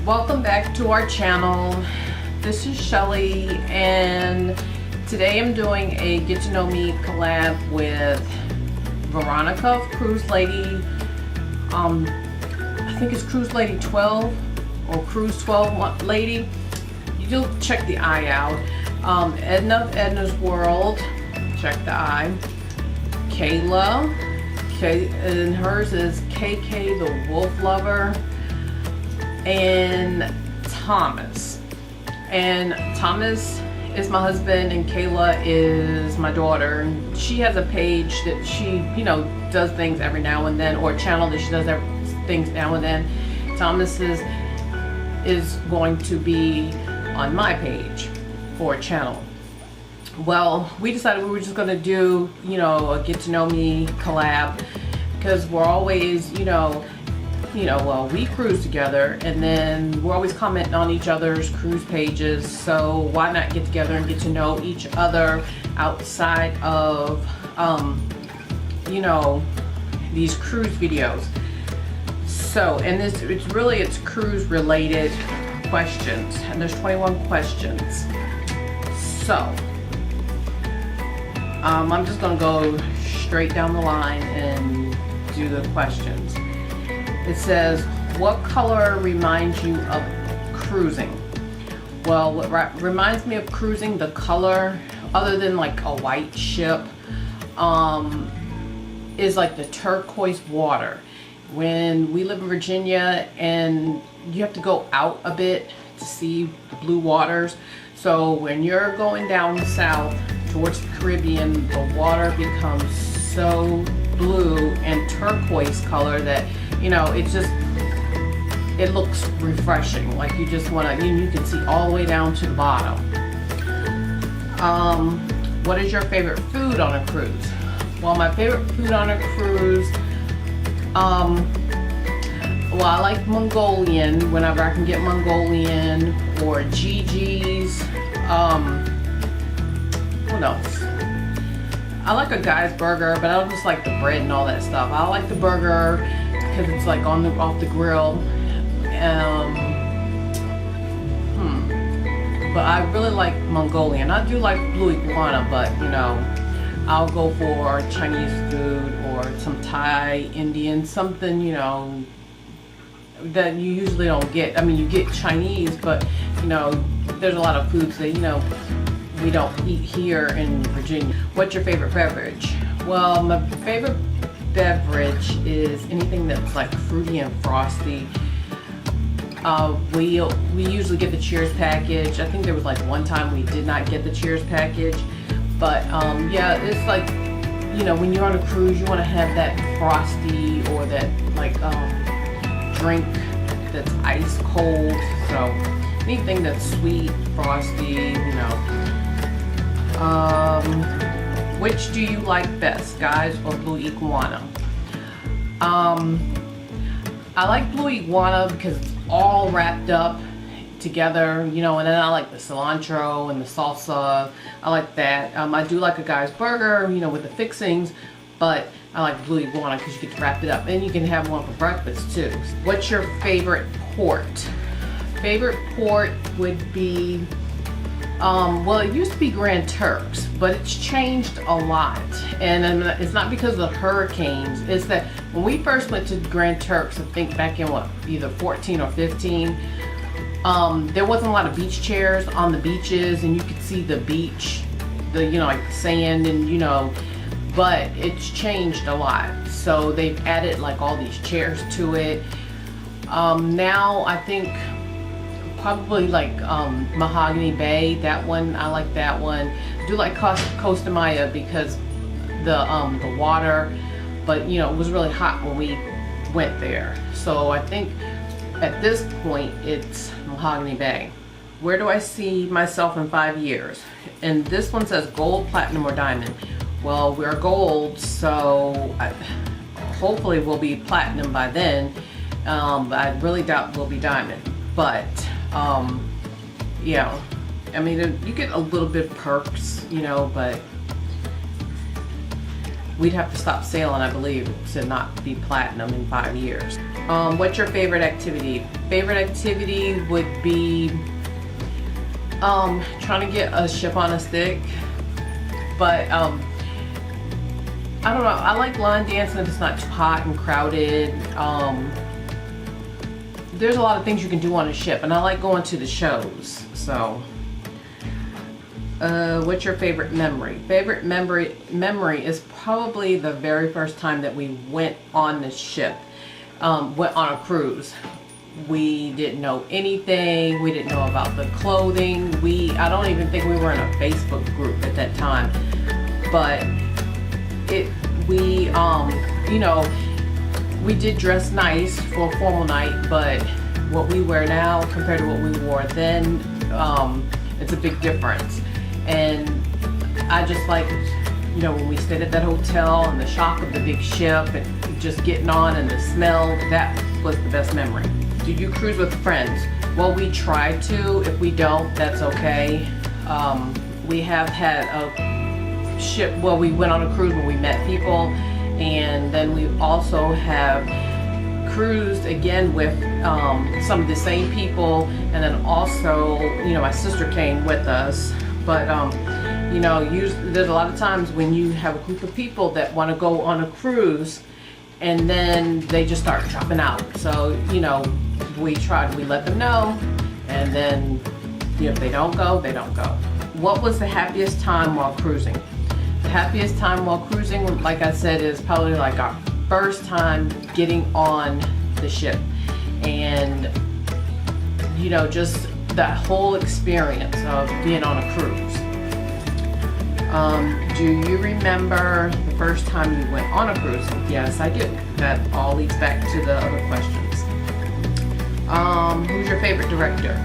Welcome back to our channel. This is Shelly, and today I'm doing a get to know me collab with Veronica of Cruise Lady. I think it's Cruise Lady 12 or Cruise 12 Lady. You'll check the eye out. Edna of Edna's World, check the eye. Kayla, and hers is KK the Wolf Lover. And Thomas. And Thomas is my husband and Kayla is my daughter. And she has a page that she, does things every now and then, or a channel that she does things now and then. Thomas is going to be on my page for a channel. Well, we decided we were just going to do, a get to know me collab, because we're always, well, we cruise together, and then we're always commenting on each other's cruise pages, so why not get together and get to know each other outside of, these cruise videos. So, and it's cruise related questions, and there's 21 questions. So, I'm just gonna go straight down the line and do the questions. It says, what color reminds you of cruising? Well, what reminds me of cruising, the color, other than like a white ship, is like the turquoise water. When we live in Virginia and you have to go out a bit to see the blue waters. So when you're going down south towards the Caribbean, the water becomes so blue and turquoise color that it looks refreshing. Like you just want to, you can see all the way down to the bottom. What is your favorite food on a cruise? Well, my favorite food on a cruise, well, I like Mongolian whenever I can get Mongolian, or Gigi's. What else? I like a guy's burger, but I don't just like the bread and all that stuff. I like the burger because it's like off the grill. But I really like Mongolian. I do like blue iguana, but I'll go for Chinese food or some Thai, Indian, something that you usually don't get. I mean, you get Chinese, but there's a lot of foods that we don't eat here in Virginia. What's your favorite beverage? Well, my favorite beverage is anything that's like fruity and frosty. We usually get the Cheers package. I think there was like one time we did not get the Cheers package, but yeah, it's like when you're on a cruise, you want to have that frosty or that like drink that's ice cold. So anything that's sweet, frosty, which do you like best, guys or blue iguana? I like blue iguana because it's all wrapped up together, and then I like the cilantro and the salsa. I like that. I do like a guy's burger, with the fixings, but I like blue iguana because you get to wrap it up, and you can have one for breakfast too. What's your favorite port? Favorite port would be, well, it used to be Grand Turks, but it's changed a lot. And it's not because of the hurricanes. It's that when we first went to Grand Turks, I think back in either 14 or 15, there wasn't a lot of beach chairs on the beaches, and you could see the beach, like the sand, and but it's changed a lot. So they've added like all these chairs to it. Now I think probably like Mahogany Bay, that one, I like that one. I do like Costa Maya because the water, but it was really hot when we went there. So I think at this point it's Mahogany Bay. Where do I see myself in 5 years? And this one says gold, platinum, or diamond. Well, we're gold, so hopefully we'll be platinum by then. But I really doubt we'll be diamond. But yeah, I mean, you get a little bit of perks, but we'd have to stop sailing, I believe, to not be platinum in 5 years. What's your favorite activity? Favorite activity would be trying to get a ship on a stick, but I don't know, I like line dancing if it's not too hot and crowded. There's a lot of things you can do on a ship, and I like going to the shows. So what's your favorite memory? Favorite memory is probably the very first time that we went on the ship, went on a cruise. We didn't know anything. We didn't know about the clothing. I don't even think we were in a Facebook group at that time. But you know, we did dress nice for a formal night, but what we wear now compared to what we wore then, it's a big difference. And I just like, you know, when we stayed at that hotel and the shock of the big ship and just getting on and the smell, that was the best memory. Do you cruise with friends? Well, we try to. If we don't, that's okay. We have had a ship, well, we went on a cruise when we met people, and then we also have cruised again with some of the same people, and then also, you know, my sister came with us. But you know, there's a lot of times when you have a group of people that want to go on a cruise, and then they just start dropping out. So, you know, we let them know, and then, you know, if they don't go, they don't go. What was the happiest time while cruising? The happiest time while cruising, like I said, is probably like our first time getting on the ship, and, you know, just that whole experience of being on a cruise. Do you remember the first time you went on a cruise? Yes, I do. That all leads back to the other questions. Who's your favorite director?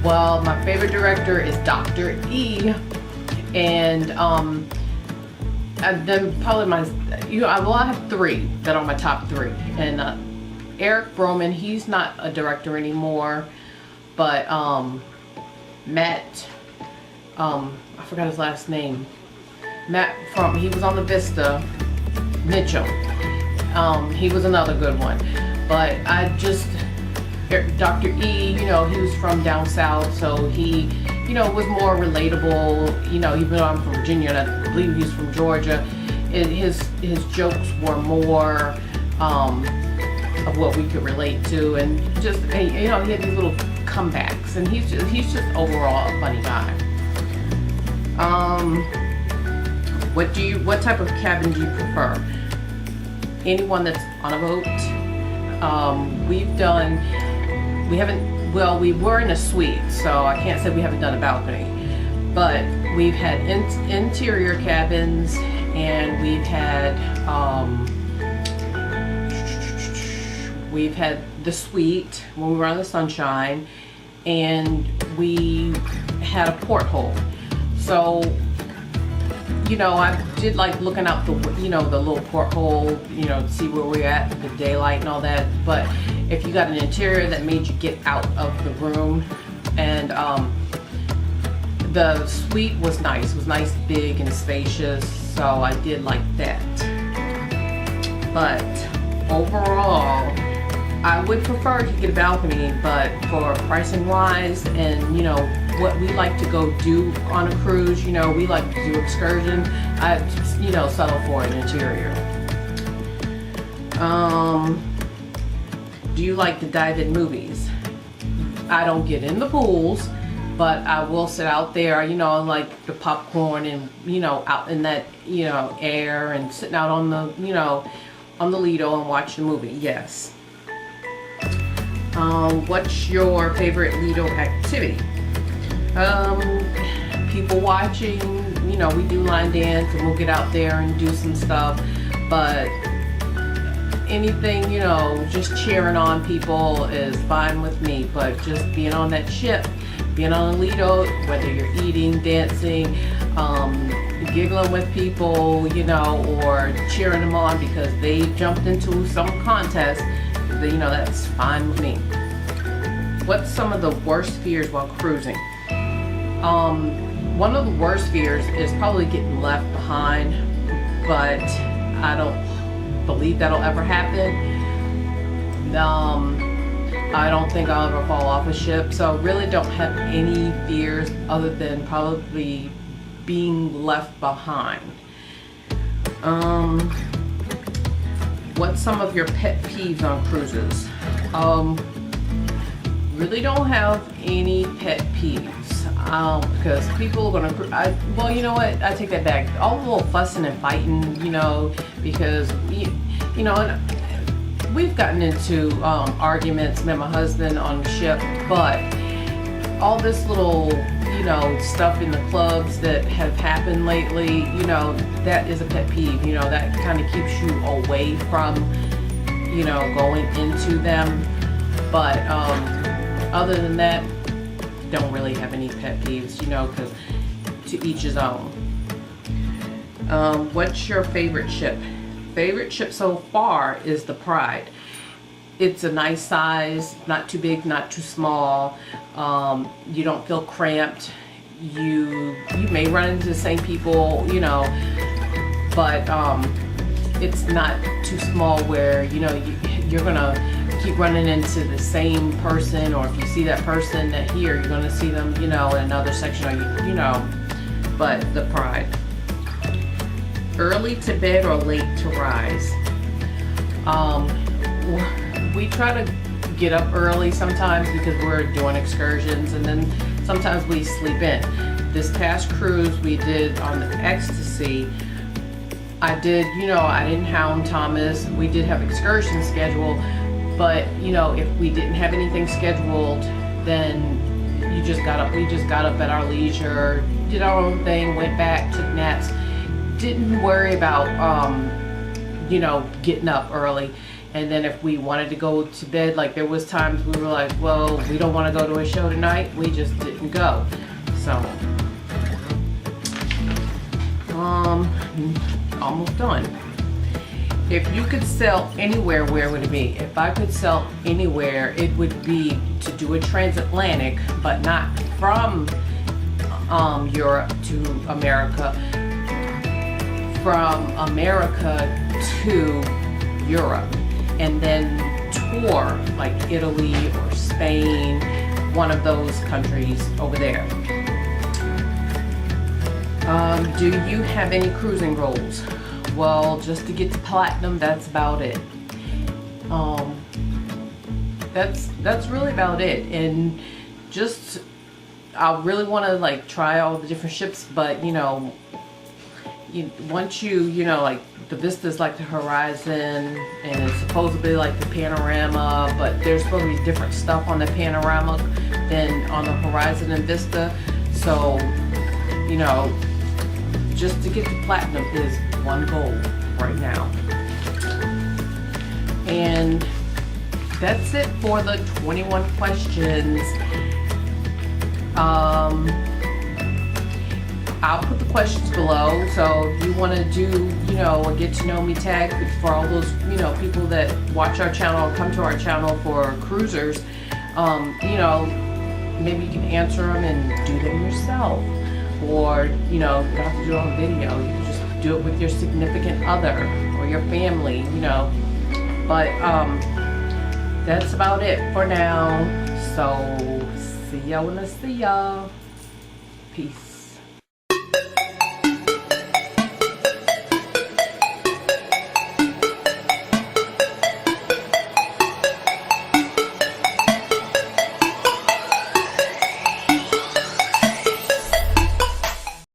Well, my favorite director is Dr. E, and then probably I have 3 that are my top 3. And Eric Broman, he's not a director anymore, but Matt, I forgot his last name. Matt he was on the Vista, Mitchell. He was another good one. But Dr. E, you know, he was from down south, so he, you know, was more relatable. You know, even though I'm from Virginia, and I believe he's from Georgia, his jokes were more of what we could relate to, and just, you know, he had these little comebacks, and he's just overall a funny guy. What type of cabin do you prefer? Anyone that's on a boat. We were in a suite, so I can't say we haven't done a balcony, but we've had interior cabins, and we've had the suite when we were on the Sunshine, and we had a porthole. So, you know, I did like looking out the little porthole, you know, to see where we're at, the daylight and all that. But if you got an interior that made you get out of the room, and the suite was nice. It was nice, big, and spacious. So I did like that. But overall, I would prefer to get a balcony, but for pricing wise, and, you know, what we like to go do on a cruise, you know, we like to do excursions, I, you know, settle for an interior. Do you like to dive in movies? I don't get in the pools, but I will sit out there, you know, like the popcorn, and, you know, out in that, you know, air, and sitting out on the, you know, on the Lido and watch the movie. Yes. What's your favorite Lido activity? People watching, you know, we do line dance, and we'll get out there and do some stuff, but anything, you know, just cheering on people is fine with me. But just being on that ship, being on a Lido, whether you're eating, dancing, giggling with people, you know, or cheering them on because they jumped into some contest, you know, that's fine with me. What's some of the worst fears while cruising? One of the worst fears is probably getting left behind. but I don't believe that'll ever happen. I don't think I'll ever fall off a ship, so I really don't have any fears other than probably being left behind. What's some of your pet peeves on cruises? Really don't have any pet peeves, because people are gonna, well, you know what, I take that back. All the little fussing and fighting, you know, because, you know, and we've gotten into arguments, me and my husband on the ship, but all this little, you know, stuff in the clubs that have happened lately, you know, that is a pet peeve. You know, that kind of keeps you away from, you know, going into them. But other than that, don't really have any pet peeves, you know, because to each his own. What's your favorite ship? Favorite ship so far is the Pride. It's a nice size, not too big, not too small. You don't feel cramped. You may run into the same people, you know, but it's not too small where, you know, you're gonna keep running into the same person, or if you see that person that here, you're gonna see them, you know, in another section, or you know. But the Pride. Early to bed or late to rise? We try to get up early sometimes because we're doing excursions, and then sometimes we sleep in. This past cruise we did on the Ecstasy, I didn't hound Thomas. We did have excursion scheduled, but you know, if we didn't have anything scheduled, then we just got up at our leisure, did our own thing, went back, took naps, didn't worry about you know, getting up early. And then if we wanted to go to bed, like there was times we were like, well, we don't want to go to a show tonight, we just didn't go. So almost done. If you could sail anywhere, where would it be? If I could sail anywhere, it would be to do a transatlantic, but not from Europe to America, from America to Europe, and then tour like Italy or Spain, one of those countries over there. Do you have any cruising goals? Well, just to get to platinum, that's about it. That's really about it. And just, I really want to like try all the different ships, but you know, once you know, like the Vista's like the Horizon, and it's supposedly like the Panorama, but there's supposed to be different stuff on the Panorama than on the Horizon and Vista. So, you know, just to get to platinum is one goal right now. And that's it for the 21 questions. I'll put the questions below, so if you want to do, you know, a get to know me tag for all those, you know, people that watch our channel, come to our channel for cruisers, you know, maybe you can answer them and do them yourself. Or, you know, you don't have to do it on video. You can just do it with your significant other or your family, you know. But that's about it for now. So see ya when I see ya. Peace.